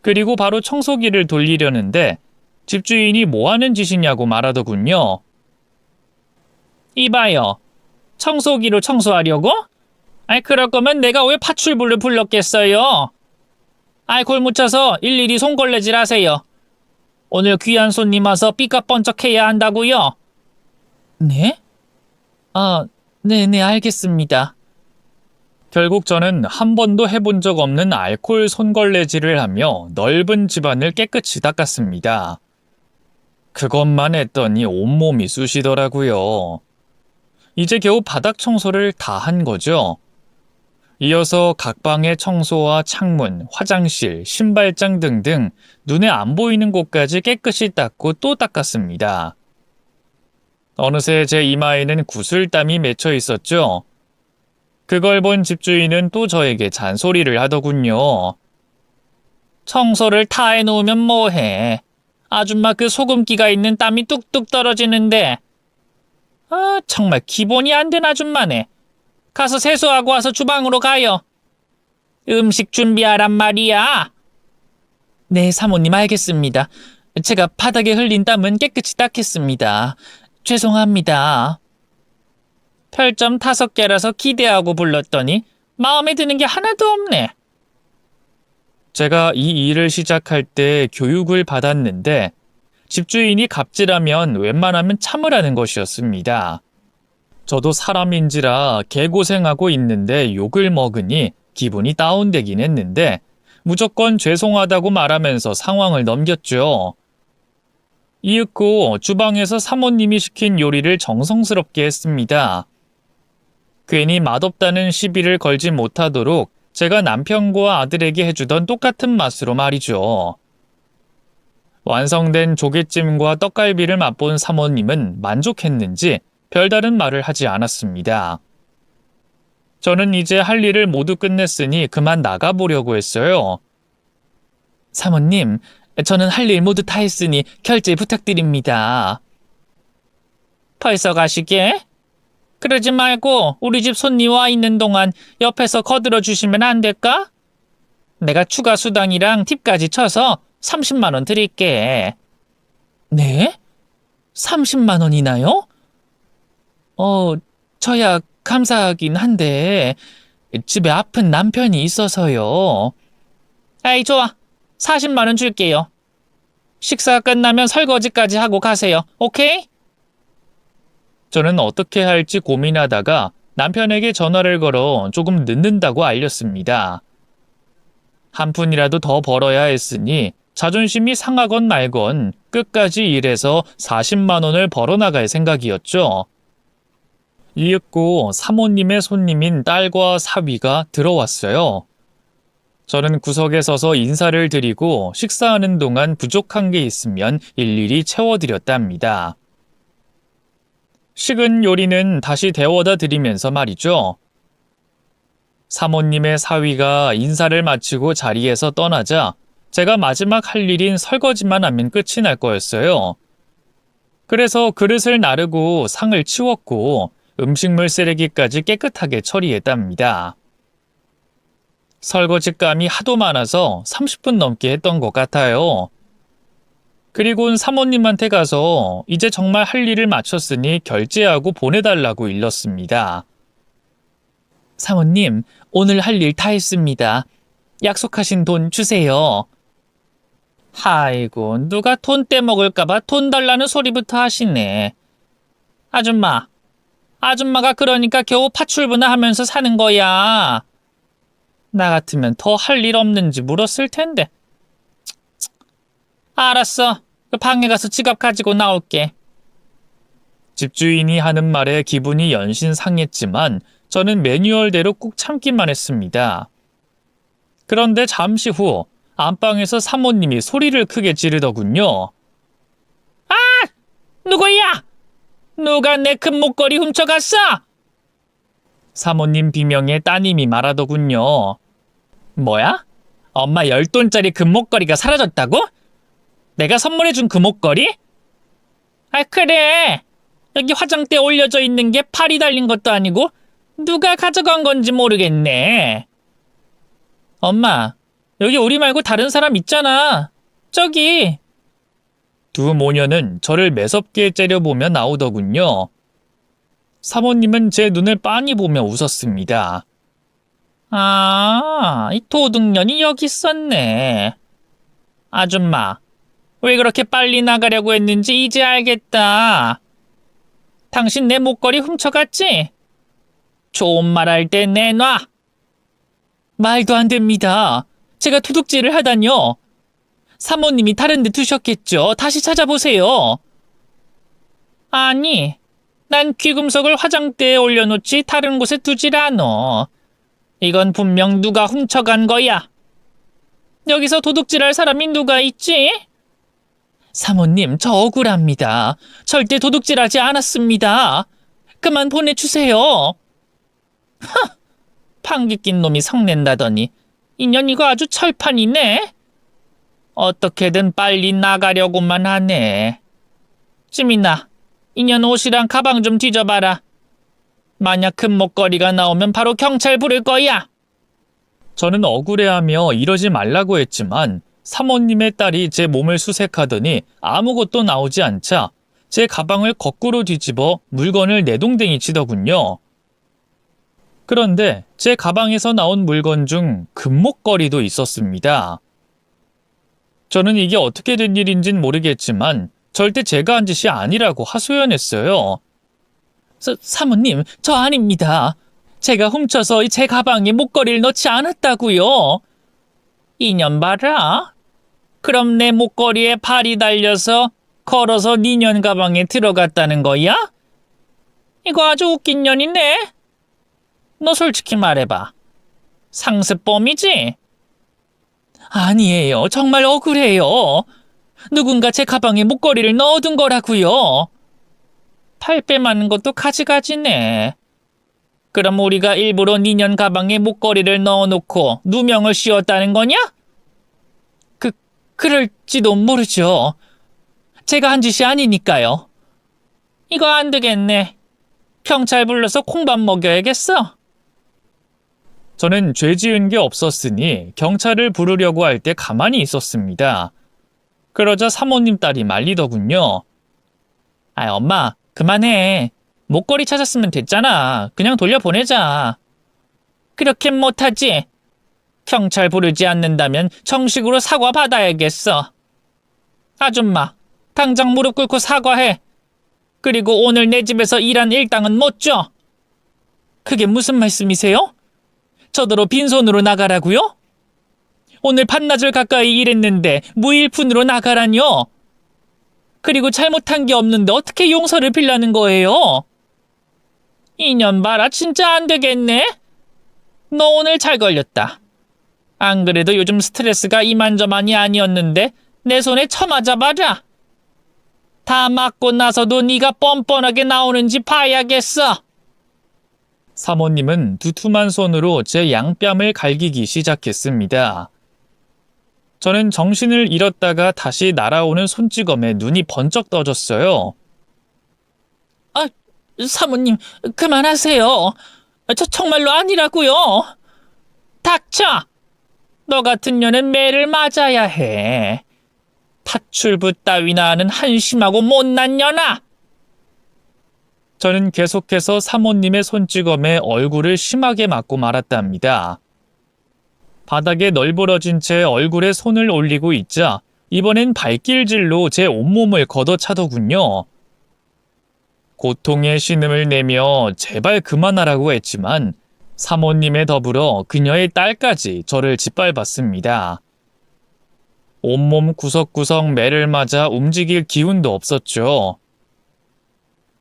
그리고 바로 청소기를 돌리려는데 집주인이 뭐하는 짓이냐고 말하더군요. 이봐요. 청소기로 청소하려고? 그럴 거면 내가 왜 파출부를 불렀겠어요? 알코올 묻혀서 일일이 손걸레질 하세요. 오늘 귀한 손님 와서 삐까뻔쩍해야 한다고요. 네? 네네, 알겠습니다. 결국 저는 한 번도 해본 적 없는 알코올 손걸레질을 하며 넓은 집안을 깨끗이 닦았습니다. 그것만 했더니 온몸이 쑤시더라고요. 이제 겨우 바닥 청소를 다 한 거죠. 이어서 각 방의 청소와 창문, 화장실, 신발장 등등 눈에 안 보이는 곳까지 깨끗이 닦고 또 닦았습니다. 어느새 제 이마에는 구슬땀이 맺혀 있었죠. 그걸 본 집주인은 또 저에게 잔소리를 하더군요. 청소를 다 해놓으면 뭐해. 아줌마 그 소금기가 있는 땀이 뚝뚝 떨어지는데. 정말 기본이 안 된 아줌마네. 가서 세수하고 와서 주방으로 가요. 음식 준비하란 말이야. 네, 사모님, 알겠습니다. 제가 바닥에 흘린 땀은 깨끗이 닦겠습니다. 죄송합니다. 별점 5개라서 기대하고 불렀더니 마음에 드는 게 하나도 없네. 제가 이 일을 시작할 때 교육을 받았는데 집주인이 갑질하면 웬만하면 참으라는 것이었습니다. 저도 사람인지라 개고생하고 있는데 욕을 먹으니 기분이 다운되긴 했는데 무조건 죄송하다고 말하면서 상황을 넘겼죠. 이윽고 주방에서 사모님이 시킨 요리를 정성스럽게 했습니다. 괜히 맛없다는 시비를 걸지 못하도록 제가 남편과 아들에게 해주던 똑같은 맛으로 말이죠. 완성된 조개찜과 떡갈비를 맛본 사모님은 만족했는지 별다른 말을 하지 않았습니다. 저는 이제 할 일을 모두 끝냈으니 그만 나가보려고 했어요. 사모님, 저는 할 일 모두 다 했으니 결제 부탁드립니다. 벌써 가시게? 그러지 말고 우리 집 손님 와 있는 동안 옆에서 거들어 주시면 안 될까? 내가 추가 수당이랑 팁까지 쳐서 30만 원 드릴게. 네? 30만 원이나요? 저야 감사하긴 한데 집에 아픈 남편이 있어서요. 아이, 좋아. 40만 원 줄게요. 식사 끝나면 설거지까지 하고 가세요. 오케이? 저는 어떻게 할지 고민하다가 남편에게 전화를 걸어 조금 늦는다고 알렸습니다. 한 푼이라도 더 벌어야 했으니 자존심이 상하건 말건 끝까지 일해서 40만 원을 벌어나갈 생각이었죠. 이윽고 사모님의 손님인 딸과 사위가 들어왔어요. 저는 구석에 서서 인사를 드리고 식사하는 동안 부족한 게 있으면 일일이 채워드렸답니다. 식은 요리는 다시 데워다 드리면서 말이죠. 사모님의 사위가 인사를 마치고 자리에서 떠나자 제가 마지막 할 일인 설거지만 하면 끝이 날 거였어요. 그래서 그릇을 나르고 상을 치웠고 음식물 쓰레기까지 깨끗하게 처리했답니다. 설거지감이 하도 많아서 30분 넘게 했던 것 같아요. 그리고는 사모님한테 가서 이제 정말 할 일을 마쳤으니 결제하고 보내달라고 일렀습니다. 사모님, 오늘 할 일 다 했습니다. 약속하신 돈 주세요. 아이고, 누가 돈 떼먹을까봐 돈 달라는 소리부터 하시네. 아줌마가 그러니까 겨우 파출부나 하면서 사는 거야. 나 같으면 더 할 일 없는지 물었을 텐데. 알았어. 그 방에 가서 지갑 가지고 나올게. 집주인이 하는 말에 기분이 연신 상했지만 저는 매뉴얼대로 꾹 참기만 했습니다. 그런데 잠시 후 안방에서 사모님이 소리를 크게 지르더군요. 아! 누구야? 누가 내 금목걸이 훔쳐갔어? 사모님 비명에 따님이 말하더군요. 뭐야? 엄마 10돈짜리 금목걸이가 사라졌다고? 내가 선물해준 금목걸이? 그래. 여기 화장대에 올려져 있는 게 팔이 달린 것도 아니고 누가 가져간 건지 모르겠네. 엄마, 여기 우리 말고 다른 사람 있잖아. 저기. 두 모녀는 저를 매섭게 째려보며 나오더군요. 사모님은 제 눈을 빤히 보며 웃었습니다. 아, 이 도둑년이 여기 있었네. 아줌마, 왜 그렇게 빨리 나가려고 했는지 이제 알겠다. 당신 내 목걸이 훔쳐갔지? 좋은 말 할 때 내놔. 말도 안 됩니다. 제가 도둑질을 하다뇨. 사모님이 다른 데 두셨겠죠. 다시 찾아보세요. 아니, 난 귀금속을 화장대에 올려놓지 다른 곳에 두질 않어. 이건 분명 누가 훔쳐간 거야. 여기서 도둑질할 사람이 누가 있지? 사모님, 저 억울합니다. 절대 도둑질하지 않았습니다. 그만 보내주세요. 방귀 낀 놈이 성낸다더니 인연 이거 아주 철판이네. 어떻게든 빨리 나가려고만 하네. 찌민아, 인연 옷이랑 가방 좀 뒤져봐라. 만약 금목걸이가 나오면 바로 경찰 부를 거야. 저는 억울해하며 이러지 말라고 했지만 사모님의 딸이 제 몸을 수색하더니 아무것도 나오지 않자 제 가방을 거꾸로 뒤집어 물건을 내동댕이 치더군요. 그런데 제 가방에서 나온 물건 중 금목걸이도 있었습니다. 저는 이게 어떻게 된 일인진 모르겠지만 절대 제가 한 짓이 아니라고 하소연했어요. 사모님, 저 아닙니다. 제가 훔쳐서 제 가방에 목걸이를 넣지 않았다고요. 인연 봐라. 그럼 내 목걸이에 발이 달려서 걸어서 니년 가방에 들어갔다는 거야? 이거 아주 웃긴 년이네. 너 솔직히 말해봐. 상습범이지? 아니에요. 정말 억울해요. 누군가 제 가방에 목걸이를 넣어둔 거라고요. 팔빼 맞는 것도 가지가지네. 그럼 우리가 일부러 니년 가방에 목걸이를 넣어놓고 누명을 씌웠다는 거냐? 그럴지도 모르죠. 제가 한 짓이 아니니까요. 이거 안 되겠네. 경찰 불러서 콩밥 먹여야겠어. 저는 죄 지은 게 없었으니 경찰을 부르려고 할 때 가만히 있었습니다. 그러자 사모님 딸이 말리더군요. 아, 엄마, 그만해. 목걸이 찾았으면 됐잖아. 그냥 돌려보내자. 그렇게 못하지? 경찰 부르지 않는다면 정식으로 사과 받아야겠어. 아줌마, 당장 무릎 꿇고 사과해. 그리고 오늘 내 집에서 일한 일당은 못 줘. 그게 무슨 말씀이세요? 저더러 빈손으로 나가라고요? 오늘 반나절 가까이 일했는데 무일푼으로 나가라뇨? 그리고 잘못한 게 없는데 어떻게 용서를 빌라는 거예요? 이년 봐라, 진짜 안 되겠네? 너 오늘 잘 걸렸다. 안 그래도 요즘 스트레스가 이만저만이 아니었는데 내 손에 쳐맞아봐라. 다 맞고 나서도 네가 뻔뻔하게 나오는지 봐야겠어. 사모님은 두툼한 손으로 제 양뺨을 갈기기 시작했습니다. 저는 정신을 잃었다가 다시 날아오는 손찌검에 눈이 번쩍 떠졌어요. 아, 사모님, 그만하세요. 저 정말로 아니라고요. 닥쳐! 너 같은 년은 매를 맞아야 해. 파출부 따위나 하는 한심하고 못난 년아! 저는 계속해서 사모님의 손찌검에 얼굴을 심하게 맞고 말았답니다. 바닥에 널브러진 채 얼굴에 손을 올리고 있자 이번엔 발길질로 제 온몸을 걷어차더군요. 고통의 신음을 내며 제발 그만하라고 했지만 사모님에 더불어 그녀의 딸까지 저를 짓밟았습니다. 온몸 구석구석 매를 맞아 움직일 기운도 없었죠.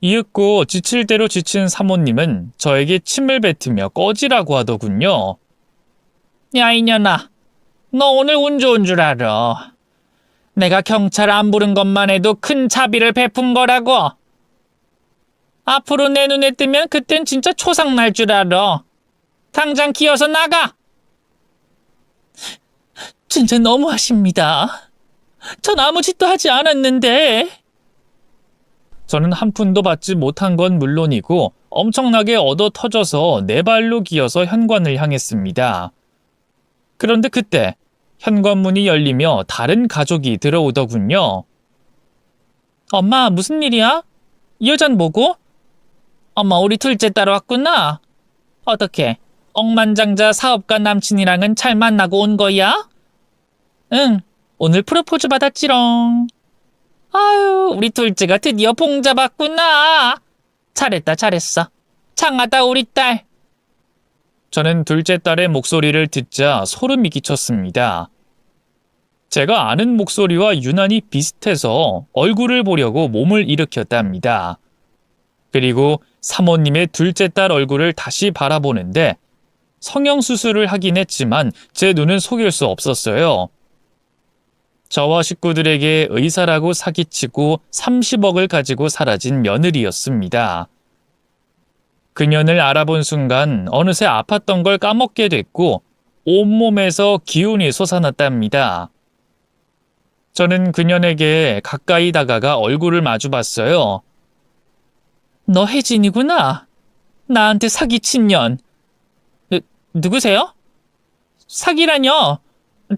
이윽고 지칠 대로 지친 사모님은 저에게 침을 뱉으며 꺼지라고 하더군요. 야, 이년아, 너 오늘 운 좋은 줄 알아. 내가 경찰 안 부른 것만 해도 큰 자비를 베푼 거라고. 앞으로 내 눈에 뜨면 그땐 진짜 초상 날 줄 알아. 당장 기어서 나가. 진짜 너무하십니다. 전 아무 짓도 하지 않았는데. 저는 한 푼도 받지 못한 건 물론이고 엄청나게 얻어 터져서 네 발로 기어서 현관을 향했습니다. 그런데 그때 현관문이 열리며 다른 가족이 들어오더군요. 엄마, 무슨 일이야? 이 여잔 뭐고? 엄마, 우리 둘째 딸 왔구나. 어떻게? 억만장자 사업가 남친이랑은 잘 만나고 온 거야? 응, 오늘 프로포즈 받았지롱. 아유, 우리 둘째가 드디어 봉 잡았구나. 잘했다, 잘했어. 장하다, 우리 딸. 저는 둘째 딸의 목소리를 듣자 소름이 끼쳤습니다. 제가 아는 목소리와 유난히 비슷해서 얼굴을 보려고 몸을 일으켰답니다. 그리고 사모님의 둘째 딸 얼굴을 다시 바라보는데 성형수술을 하긴 했지만 제 눈은 속일 수 없었어요. 저와 식구들에게 의사라고 사기치고 30억을 가지고 사라진 며느리였습니다. 그년을 알아본 순간 어느새 아팠던 걸 까먹게 됐고 온몸에서 기운이 솟아났답니다. 저는 그년에게 가까이 다가가 얼굴을 마주봤어요. 너 혜진이구나. 나한테 사기친 년. 누구세요? 사기라뇨?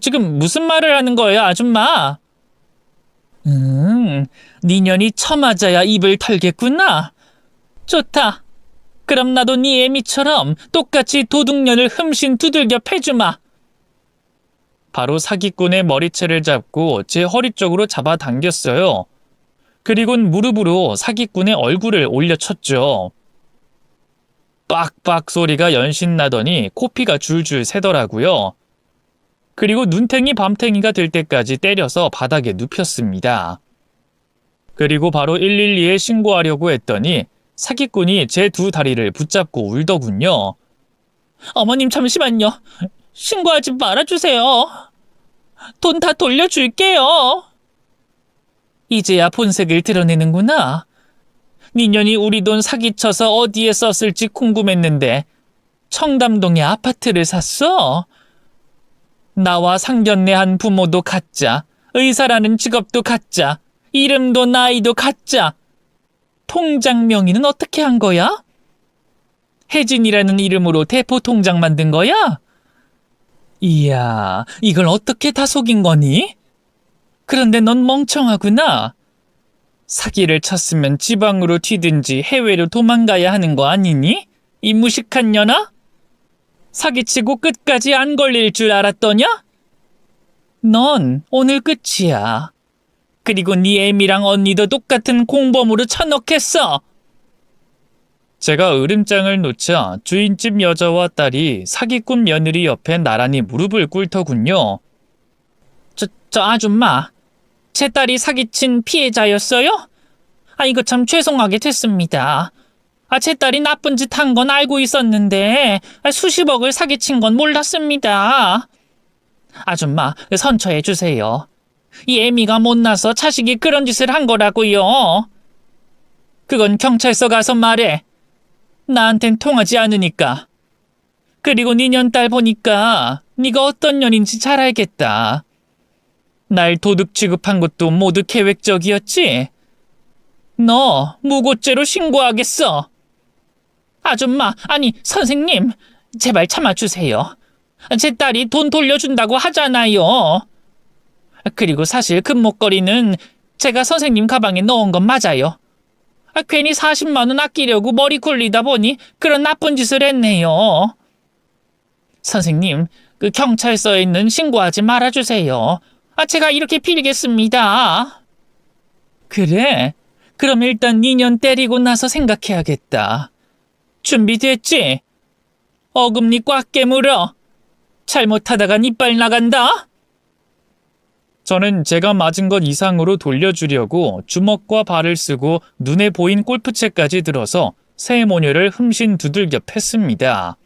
지금 무슨 말을 하는 거예요, 아줌마? 네 년이 처맞아야 입을 털겠구나. 좋다. 그럼 나도 네 애미처럼 똑같이 도둑년을 흠신 두들겨 패주마. 바로 사기꾼의 머리채를 잡고 제 허리 쪽으로 잡아당겼어요. 그리곤 무릎으로 사기꾼의 얼굴을 올려쳤죠. 빡빡 소리가 연신 나더니 코피가 줄줄 새더라고요. 그리고 눈탱이 밤탱이가 될 때까지 때려서 바닥에 눕혔습니다. 그리고 바로 112에 신고하려고 했더니 사기꾼이 제 두 다리를 붙잡고 울더군요. 어머님 잠시만요. 신고하지 말아주세요. 돈 다 돌려줄게요. 이제야 본색을 드러내는구나. 니년이 우리 돈 사기쳐서 어디에 썼을지 궁금했는데 청담동에 아파트를 샀어? 나와 상견례한 부모도 가짜, 의사라는 직업도 가짜, 이름도 나이도 가짜. 통장 명의는 어떻게 한 거야? 혜진이라는 이름으로 대포 통장 만든 거야? 이야, 이걸 어떻게 다 속인 거니? 그런데 넌 멍청하구나. 사기를 쳤으면 지방으로 튀든지 해외로 도망가야 하는 거 아니니? 이 무식한 년아? 사기치고 끝까지 안 걸릴 줄 알았더냐? 넌 오늘 끝이야. 그리고 네 애미랑 언니도 똑같은 공범으로 쳐넣겠어. 제가 으름장을 놓자 주인집 여자와 딸이 사기꾼 며느리 옆에 나란히 무릎을 꿇더군요. 저 아줌마, 제 딸이 사기친 피해자였어요? 이거 참 죄송하게 됐습니다. 제 딸이 나쁜 짓 한 건 알고 있었는데 수십억을 사기친 건 몰랐습니다. 아줌마, 선처해 주세요. 이 애미가 못나서 자식이 그런 짓을 한 거라고요. 그건 경찰서 가서 말해. 나한텐 통하지 않으니까. 그리고 니년 딸 보니까 네가 어떤 년인지 잘 알겠다. 날 도둑 취급한 것도 모두 계획적이었지? 너 무고죄로 신고하겠어. 아줌마, 아니 선생님, 제발 참아주세요. 제 딸이 돈 돌려준다고 하잖아요. 그리고 사실 금목걸이는 제가 선생님 가방에 넣은 건 맞아요. 괜히 40만 원 아끼려고 머리 굴리다 보니 그런 나쁜 짓을 했네요. 선생님, 그 경찰서에 있는 신고하지 말아주세요. 제가 이렇게 빌겠습니다. 그래? 그럼 일단 2년 때리고 나서 생각해야겠다. 준비됐지? 어금니 꽉 깨물어. 잘못하다간 이빨 나간다. 저는 제가 맞은 것 이상으로 돌려주려고 주먹과 발을 쓰고 눈에 보인 골프채까지 들어서 새 모녀를 흠신 두들겨 팼습니다.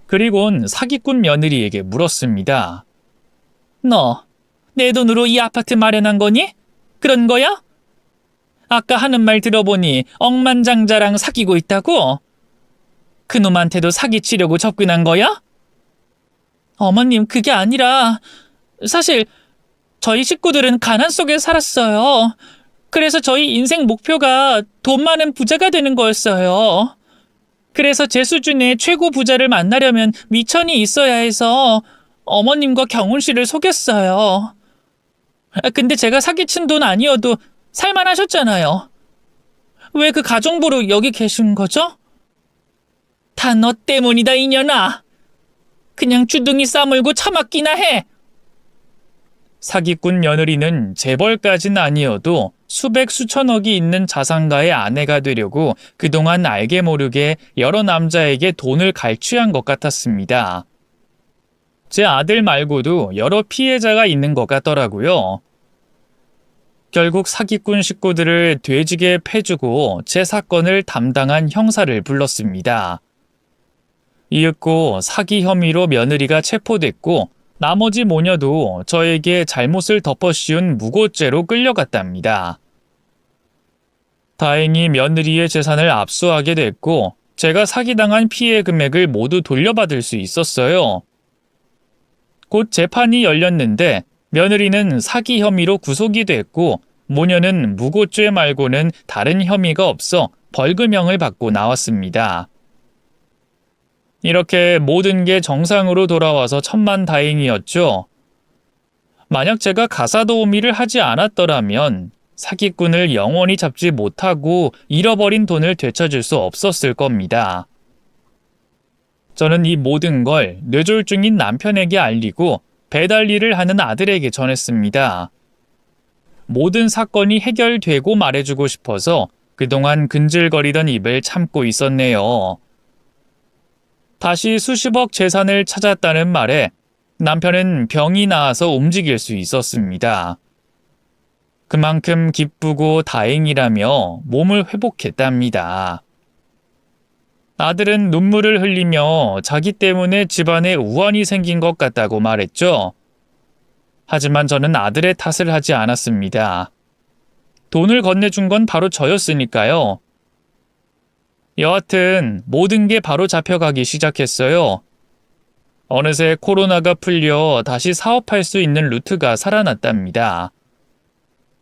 그리곤 사기꾼 며느리에게 물었습니다. 너, 내 돈으로 이 아파트 마련한 거니? 그런 거야? 아까 하는 말 들어보니 억만장자랑 사귀고 있다고? 그놈한테도 사기치려고 접근한 거야? 어머님, 그게 아니라 사실 저희 식구들은 가난 속에 살았어요. 그래서 저희 인생 목표가 돈 많은 부자가 되는 거였어요. 그래서 제 수준의 최고 부자를 만나려면 미천이 있어야 해서 어머님과 경훈 씨를 속였어요. 근데 제가 사기친 돈 아니어도 살만하셨잖아요. 왜 그 가정부로 여기 계신 거죠? 다 너 때문이다, 이년아. 그냥 주둥이 싸물고 처맞기나 해. 사기꾼 며느리는 재벌까진 아니어도 수백 수천억이 있는 자산가의 아내가 되려고 그동안 알게 모르게 여러 남자에게 돈을 갈취한 것 같았습니다. 제 아들 말고도 여러 피해자가 있는 것 같더라고요. 결국 사기꾼 식구들을 돼지게 패주고 제 사건을 담당한 형사를 불렀습니다. 이윽고 사기 혐의로 며느리가 체포됐고 나머지 모녀도 저에게 잘못을 덮어씌운 무고죄로 끌려갔답니다. 다행히 며느리의 재산을 압수하게 됐고 제가 사기당한 피해 금액을 모두 돌려받을 수 있었어요. 곧 재판이 열렸는데 며느리는 사기 혐의로 구속이 됐고 모녀는 무고죄 말고는 다른 혐의가 없어 벌금형을 받고 나왔습니다. 이렇게 모든 게 정상으로 돌아와서 천만다행이었죠. 만약 제가 가사도우미를 하지 않았더라면 사기꾼을 영원히 잡지 못하고 잃어버린 돈을 되찾을 수 없었을 겁니다. 저는 이 모든 걸 뇌졸중인 남편에게 알리고 배달 일을 하는 아들에게 전했습니다. 모든 사건이 해결되고 말해주고 싶어서 그동안 근질거리던 입을 참고 있었네요. 다시 수십억 재산을 찾았다는 말에 남편은 병이 나아서 움직일 수 있었습니다. 그만큼 기쁘고 다행이라며 몸을 회복했답니다. 아들은 눈물을 흘리며 자기 때문에 집안에 우환이 생긴 것 같다고 말했죠. 하지만 저는 아들의 탓을 하지 않았습니다. 돈을 건네준 건 바로 저였으니까요. 여하튼 모든 게 바로 잡혀가기 시작했어요. 어느새 코로나가 풀려 다시 사업할 수 있는 루트가 살아났답니다.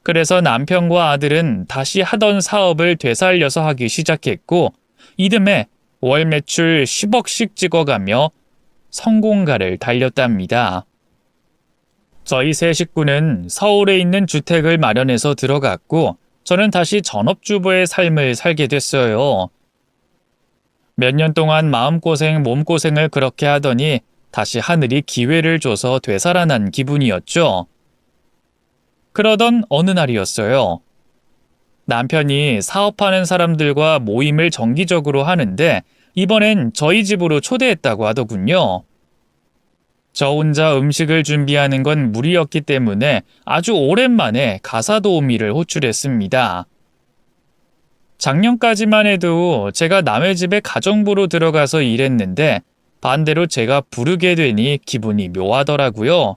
그래서 남편과 아들은 다시 하던 사업을 되살려서 하기 시작했고 이듬해 월 매출 10억씩 찍어가며 성공가를 달렸답니다. 저희 세 식구는 서울에 있는 주택을 마련해서 들어갔고 저는 다시 전업주부의 삶을 살게 됐어요. 몇 년 동안 마음고생, 몸고생을 그렇게 하더니 다시 하늘이 기회를 줘서 되살아난 기분이었죠. 그러던 어느 날이었어요. 남편이 사업하는 사람들과 모임을 정기적으로 하는데 이번엔 저희 집으로 초대했다고 하더군요. 저 혼자 음식을 준비하는 건 무리였기 때문에 아주 오랜만에 가사도우미를 호출했습니다. 작년까지만 해도 제가 남의 집에 가정부로 들어가서 일했는데 반대로 제가 부르게 되니 기분이 묘하더라고요.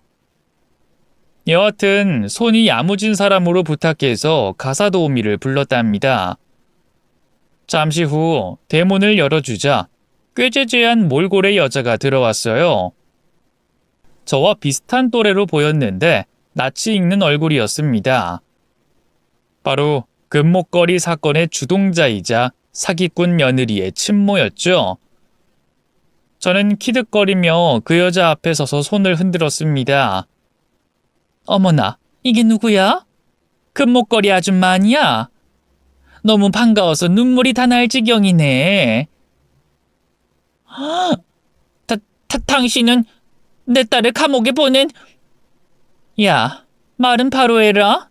여하튼 손이 야무진 사람으로 부탁해서 가사도우미를 불렀답니다. 잠시 후 대문을 열어주자 꾀죄죄한 몰골의 여자가 들어왔어요. 저와 비슷한 또래로 보였는데 낯이 익는 얼굴이었습니다. 바로 금목걸이 사건의 주동자이자 사기꾼 며느리의 친모였죠. 저는 키득거리며 그 여자 앞에 서서 손을 흔들었습니다. 어머나, 이게 누구야? 금목걸이 아줌마 아니야? 너무 반가워서 눈물이 다 날 지경이네. 당신은 내 딸을 감옥에 보낸... 야, 말은 바로 해라.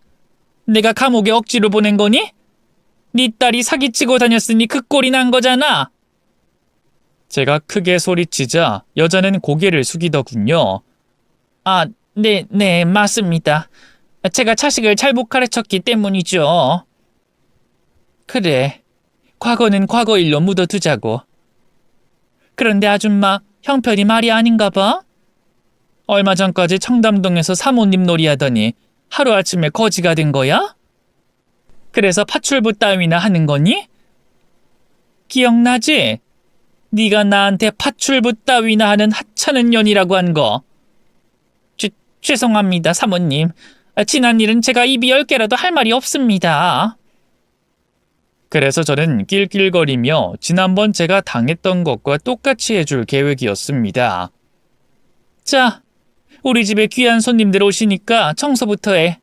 내가 감옥에 억지로 보낸 거니? 네 딸이 사기치고 다녔으니 그 꼴이 난 거잖아. 제가 크게 소리치자 여자는 고개를 숙이더군요. 아, 네, 맞습니다. 제가 자식을 잘못 가르쳤기 때문이죠. 그래, 과거는 과거 일로 묻어두자고. 그런데 아줌마, 형편이 말이 아닌가 봐? 얼마 전까지 청담동에서 사모님 놀이하더니 하루아침에 거지가 된 거야? 그래서 파출부 따위나 하는 거니? 기억나지? 네가 나한테 파출부 따위나 하는 하찮은 년이라고 한 거. 죄송합니다, 사모님. 지난 일은 제가 입이 10개라도 할 말이 없습니다. 그래서 저는 낄낄거리며 지난번 제가 당했던 것과 똑같이 해줄 계획이었습니다. 자, 우리 집에 귀한 손님들 오시니까 청소부터 해.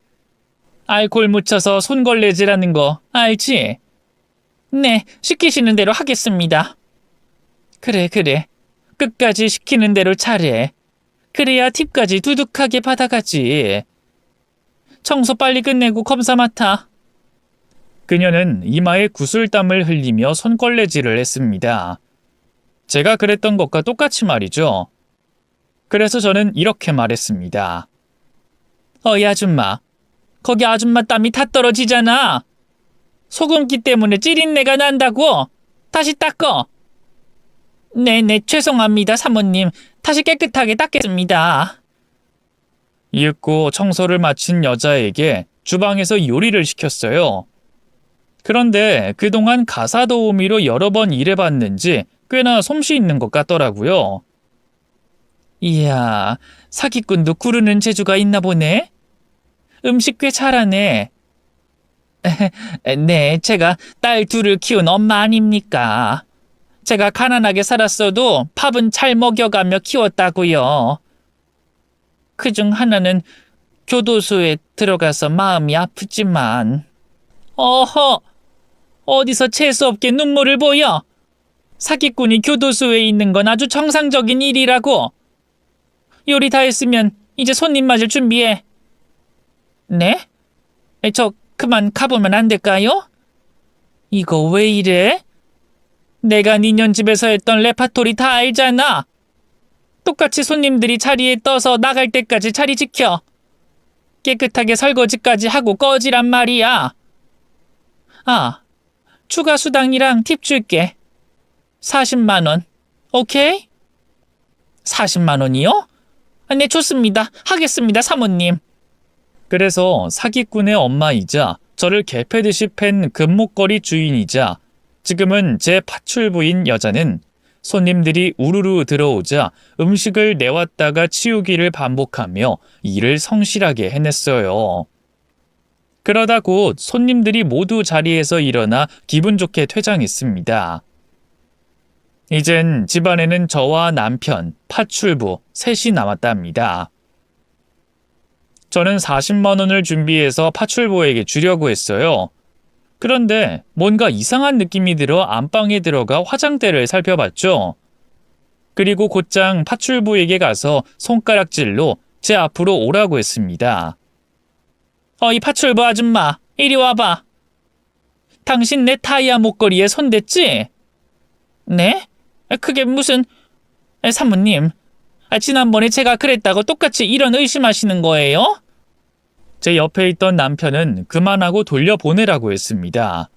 알코올 묻혀서 손걸레질하는 거 알지? 네, 시키시는 대로 하겠습니다. 그래. 끝까지 시키는 대로 잘해. 그래야 팁까지 두둑하게 받아가지. 청소 빨리 끝내고 검사 맡아. 그녀는 이마에 구슬땀을 흘리며 손걸레질을 했습니다. 제가 그랬던 것과 똑같이 말이죠. 그래서 저는 이렇게 말했습니다. 어이 아줌마, 거기 아줌마 땀이 다 떨어지잖아. 소금기 때문에 찌린내가 난다고. 다시 닦어. 네네, 죄송합니다 사모님. 다시 깨끗하게 닦겠습니다. 이윽고 청소를 마친 여자에게 주방에서 요리를 시켰어요. 그런데 그동안 가사 도우미로 여러 번 일해봤는지 꽤나 솜씨 있는 것 같더라고요. 이야, 사기꾼도 구르는 재주가 있나 보네. 음식 꽤 잘하네. 네, 제가 딸 둘을 키운 엄마 아닙니까? 제가 가난하게 살았어도 밥은 잘 먹여가며 키웠다고요. 그중 하나는 교도소에 들어가서 마음이 아프지만. 어허, 어디서 재수없게 눈물을 보여? 사기꾼이 교도소에 있는 건 아주 정상적인 일이라고. 요리 다 했으면 이제 손님 맞을 준비해. 네? 저 그만 가보면 안 될까요? 이거 왜 이래? 내가 니년 집에서 했던 레파토리 다 알잖아. 똑같이 손님들이 자리에 떠서 나갈 때까지 자리 지켜. 깨끗하게 설거지까지 하고 꺼지란 말이야. 아, 추가 수당이랑 팁 줄게. 40만 원. 오케이? 40만 원이요? 네, 좋습니다. 하겠습니다, 사모님. 그래서 사기꾼의 엄마이자 저를 개패듯이 팬 금목걸이 주인이자 지금은 제 파출부인 여자는 손님들이 우르르 들어오자 음식을 내왔다가 치우기를 반복하며 일을 성실하게 해냈어요. 그러다 곧 손님들이 모두 자리에서 일어나 기분 좋게 퇴장했습니다. 이젠 집안에는 저와 남편, 파출부 셋이 남았답니다. 저는 40만 원을 준비해서 파출부에게 주려고 했어요. 그런데 뭔가 이상한 느낌이 들어 안방에 들어가 화장대를 살펴봤죠. 그리고 곧장 파출부에게 가서 손가락질로 제 앞으로 오라고 했습니다. 이 파출부 아줌마, 이리 와봐. 당신 내 타이어 목걸이에 손댔지? 네? 그게 무슨... 사모님, 지난번에 제가 그랬다고 똑같이 이런 의심하시는 거예요? 제 옆에 있던 남편은 그만하고 돌려보내라고 했습니다.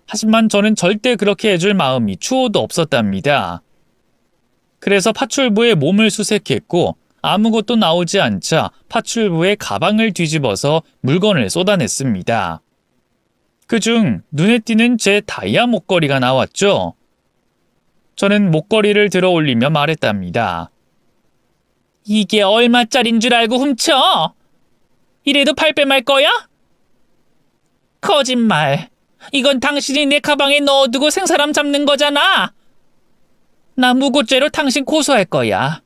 하지만 저는 절대 그렇게 해줄 마음이 추호도 없었답니다. 그래서 파출부에 몸을 수색했고 아무것도 나오지 않자 파출부의 가방을 뒤집어서 물건을 쏟아냈습니다. 그중 눈에 띄는 제 다이아 목걸이가 나왔죠. 저는 목걸이를 들어 올리며 말했답니다. 이게 얼마짜린 줄 알고 훔쳐? 이래도 팔빼 말 거야? 거짓말. 이건 당신이 내 가방에 넣어두고 생사람 잡는 거잖아. 나 무고죄로 당신 고소할 거야.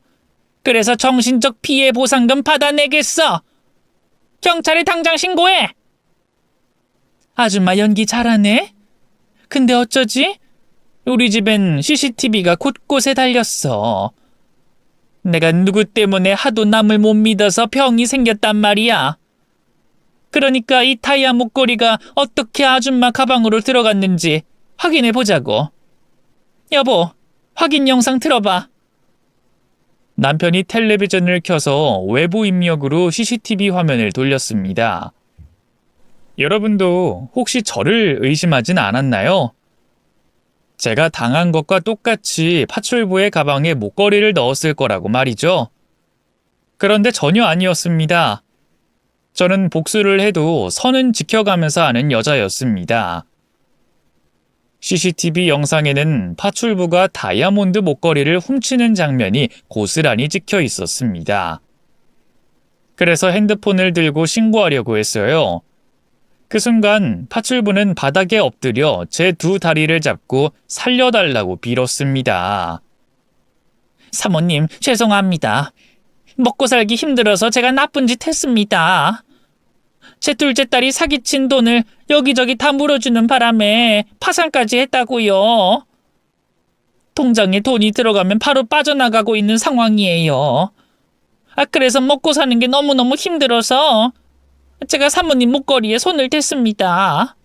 그래서 정신적 피해 보상금 받아내겠어. 경찰에 당장 신고해. 아줌마 연기 잘하네. 근데 어쩌지? 우리 집엔 CCTV가 곳곳에 달렸어. 내가 누구 때문에 하도 남을 못 믿어서 병이 생겼단 말이야. 그러니까 이 타이어 목걸이가 어떻게 아줌마 가방으로 들어갔는지 확인해 보자고. 여보, 확인 영상 틀어봐. 남편이 텔레비전을 켜서 외부 입력으로 CCTV 화면을 돌렸습니다. 여러분도 혹시 저를 의심하진 않았나요? 제가 당한 것과 똑같이 파출부의 가방에 목걸이를 넣었을 거라고 말이죠. 그런데 전혀 아니었습니다. 저는 복수를 해도 선은 지켜가면서 하는 여자였습니다. CCTV 영상에는 파출부가 다이아몬드 목걸이를 훔치는 장면이 고스란히 찍혀 있었습니다. 그래서 핸드폰을 들고 신고하려고 했어요. 그 순간 파출부는 바닥에 엎드려 제 두 다리를 잡고 살려달라고 빌었습니다. 사모님, 죄송합니다. 먹고 살기 힘들어서 제가 나쁜 짓 했습니다. 제 둘째 딸이 사기친 돈을 여기저기 다 물어주는 바람에 파산까지 했다고요. 통장에 돈이 들어가면 바로 빠져나가고 있는 상황이에요. 그래서 먹고 사는 게 너무너무 힘들어서 제가 사모님 목걸이에 손을 댔습니다.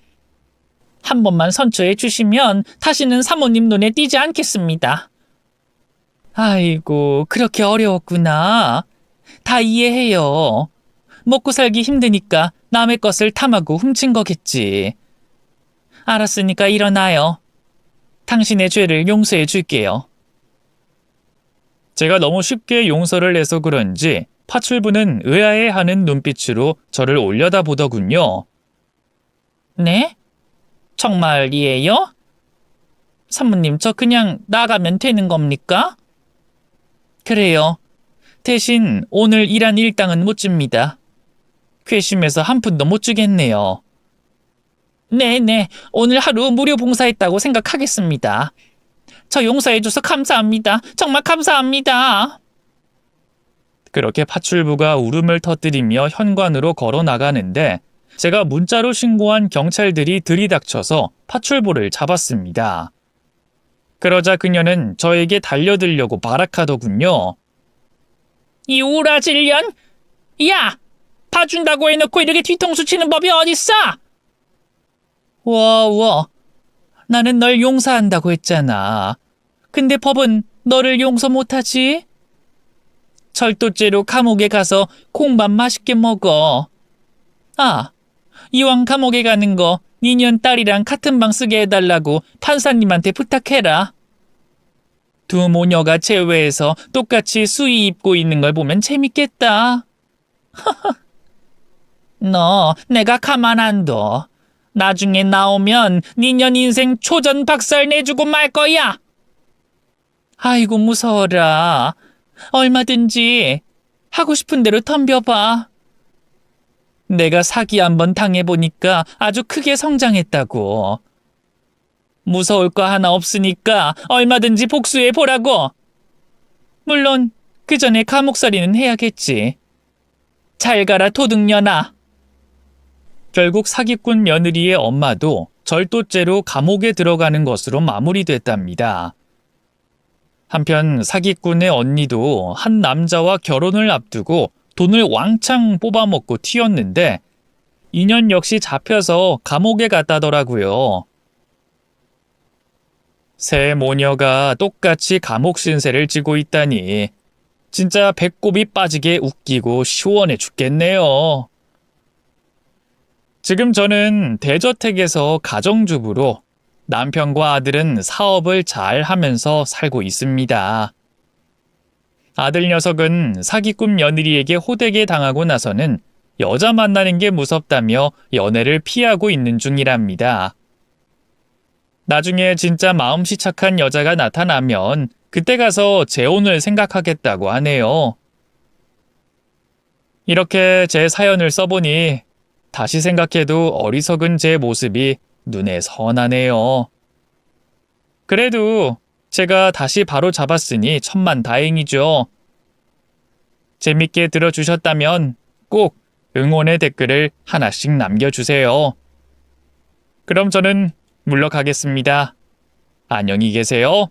한 번만 선처해 주시면 다시는 사모님 눈에 띄지 않겠습니다. 아이고, 그렇게 어려웠구나. 다 이해해요. 먹고 살기 힘드니까 남의 것을 탐하고 훔친 거겠지. 알았으니까 일어나요. 당신의 죄를 용서해 줄게요. 제가 너무 쉽게 용서를 해서 그런지 파출부는 의아해하는 눈빛으로 저를 올려다보더군요. 네? 정말이에요? 사모님, 저 그냥 나가면 되는 겁니까? 그래요. 대신 오늘 일한 일당은 못 줍니다. 괘씸해서 한 푼도 못 주겠네요. 네네, 오늘 하루 무료 봉사했다고 생각하겠습니다. 저 용서해줘서 감사합니다. 정말 감사합니다. 그렇게 파출부가 울음을 터뜨리며 현관으로 걸어 나가는데 제가 문자로 신고한 경찰들이 들이닥쳐서 파출부를 잡았습니다. 그러자 그녀는 저에게 달려들려고 발악하더군요. 이 우라질년! 야! 봐준다고 해놓고 이렇게 뒤통수 치는 법이 어딨어! 와, 나는 널 용서한다고 했잖아. 근데 법은 너를 용서 못하지? 절도죄로 감옥에 가서 콩밥 맛있게 먹어. 아, 이왕 감옥에 가는 거 니년 딸이랑 같은 방 쓰게 해달라고 판사님한테 부탁해라. 두 모녀가 제외해서 똑같이 수의 입고 있는 걸 보면 재밌겠다. 너 내가 가만 안 둬. 나중에 나오면 니년 인생 초전 박살 내주고 말 거야. 아이고 무서워라. 얼마든지 하고 싶은 대로 덤벼봐. 내가 사기 한번 당해보니까 아주 크게 성장했다고. 무서울 거 하나 없으니까 얼마든지 복수해보라고. 물론 그 전에 감옥살이는 해야겠지. 잘 가라 도둑년아. 결국 사기꾼 며느리의 엄마도 절도죄로 감옥에 들어가는 것으로 마무리됐답니다. 한편 사기꾼의 언니도 한 남자와 결혼을 앞두고 돈을 왕창 뽑아먹고 튀었는데 인연 역시 잡혀서 감옥에 갔다더라고요. 세 모녀가 똑같이 감옥 신세를 지고 있다니 진짜 배꼽이 빠지게 웃기고 시원해 죽겠네요. 지금 저는 대저택에서 가정주부로 남편과 아들은 사업을 잘 하면서 살고 있습니다. 아들 녀석은 사기꾼 며느리에게 호되게 당하고 나서는 여자 만나는 게 무섭다며 연애를 피하고 있는 중이랍니다. 나중에 진짜 마음씨 착한 여자가 나타나면 그때 가서 재혼을 생각하겠다고 하네요. 이렇게 제 사연을 써보니 다시 생각해도 어리석은 제 모습이 눈에 선하네요. 그래도 제가 다시 바로 잡았으니 천만다행이죠. 재밌게 들어주셨다면 꼭 응원의 댓글을 하나씩 남겨주세요. 그럼 저는 물러가겠습니다. 안녕히 계세요.